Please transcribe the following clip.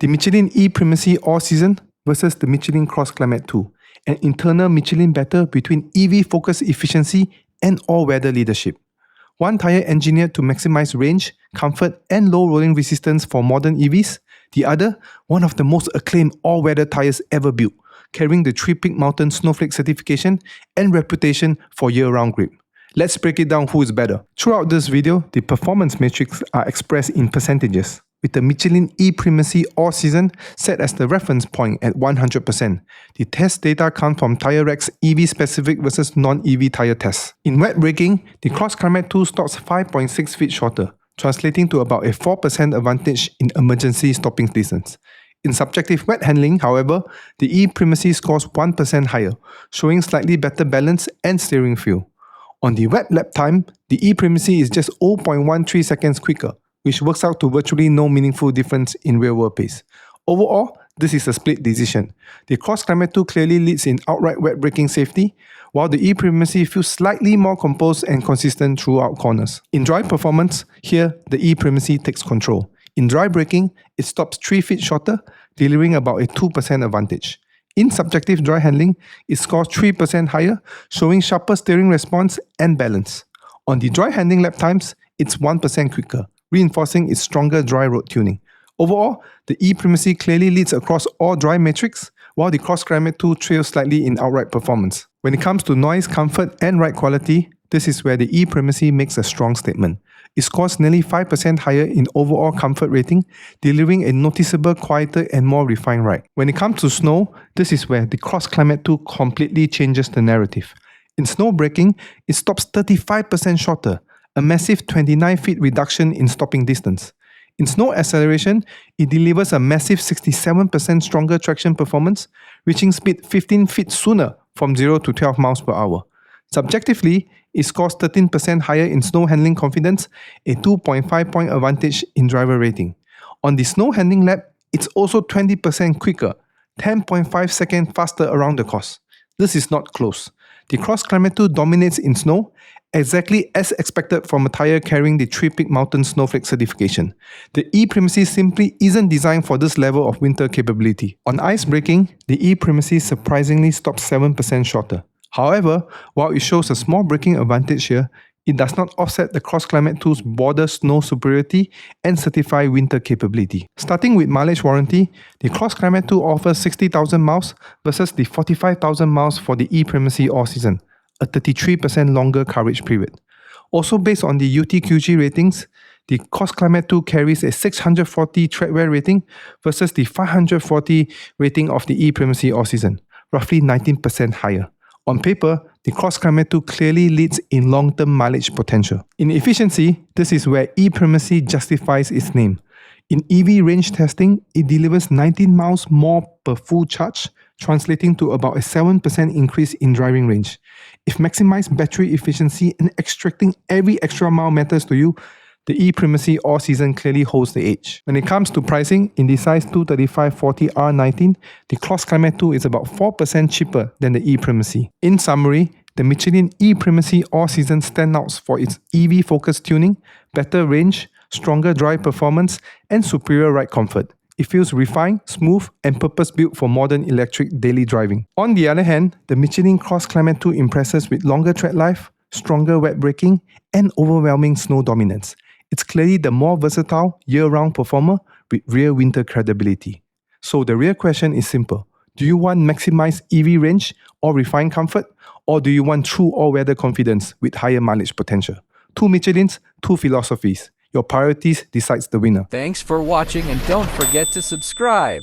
The Michelin e.Primacy all-season versus the Michelin CrossClimate 2, an internal Michelin battle between EV-focused efficiency and all-weather leadership. One tyre engineered to maximize range, comfort and low rolling resistance for modern EVs, the other, one of the most acclaimed all-weather tyres ever built, carrying the Three-Peak Mountain Snowflake certification and reputation for year-round grip. Let's break it down who is better. Throughout this video, the performance metrics are expressed in percentages, with the Michelin e.Primacy all-season set as the reference point at 100%. The test data come from TyreRack's EV-specific versus non-EV tyre tests. In wet braking, the CrossClimate 2 stops 5.6 feet shorter, translating to about a 4% advantage in emergency stopping distance. In subjective wet handling, however, the e.Primacy scores 1% higher, showing slightly better balance and steering feel. On the wet lap time, the e.Primacy is just 0.13 seconds quicker, which works out to virtually no meaningful difference in real-world pace. Overall, this is a split decision. The CrossClimate 2 clearly leads in outright wet braking safety, while the e.Primacy feels slightly more composed and consistent throughout corners. In dry performance, here, the e.Primacy takes control. In dry braking, it stops 3 feet shorter, delivering about a 2% advantage. In subjective dry handling, it scores 3% higher, showing sharper steering response and balance. On the dry handling lap times, it's 1% quicker, reinforcing its stronger dry road tuning. Overall, the e.Primacy clearly leads across all dry metrics, while the CrossClimate 2 trails slightly in outright performance. When it comes to noise, comfort and ride quality, this is where the e.Primacy makes a strong statement. It scores nearly 5% higher in overall comfort rating, delivering a noticeable, quieter and more refined ride. When it comes to snow, this is where the CrossClimate 2 completely changes the narrative. In snow braking, it stops 35% shorter, a massive 29 feet reduction in stopping distance. In snow acceleration, it delivers a massive 67% stronger traction performance, reaching speed 15 feet sooner from 0 to 12 miles per hour. Subjectively, it scores 13% higher in snow handling confidence, a 2.5-point advantage in driver rating. On the snow handling lap, it's also 20% quicker, 10.5 seconds faster around the course. This is not close. The CrossClimate 2 dominates in snow, exactly as expected from a tyre carrying the Three-Peak Mountain Snowflake certification. The e.Primacy simply isn't designed for this level of winter capability. On ice braking, the e.Primacy surprisingly stops 7% shorter. However, while it shows a small braking advantage here, it does not offset the CrossClimate 2's broader snow superiority and certified winter capability. Starting with mileage warranty, the CrossClimate 2 offers 60,000 miles versus the 45,000 miles for the e.Primacy all-season, a 33% longer coverage period. Also based on the UTQG ratings, the CrossClimate 2 carries a 640 treadwear rating versus the 540 rating of the e.Primacy all-season, roughly 19% higher. On paper, the CrossClimate 2 clearly leads in long-term mileage potential. In efficiency, this is where e.Primacy justifies its name. In EV range testing, it delivers 19 miles more per full charge, translating to about a 7% increase in driving range. If maximized battery efficiency and extracting every extra mile matters to you, the e.Primacy all-season clearly holds the edge. When it comes to pricing, in the size 235/40R19, the CrossClimate 2 is about 4% cheaper than the e.Primacy. In summary, the Michelin e.Primacy all-season stands out for its EV-focused tuning, better range, stronger drive performance, and superior ride comfort. It feels refined, smooth, and purpose-built for modern electric daily driving. On the other hand, the Michelin CrossClimate 2 impresses with longer tread life, stronger wet braking, and overwhelming snow dominance. It's clearly the more versatile, year-round performer with real winter credibility. So the real question is simple. Do you want maximized EV range or refined comfort? Or do you want true all-weather confidence with higher mileage potential? Two Michelins, two philosophies. Your priorities decides the winner. Thanks for watching and don't forget to subscribe.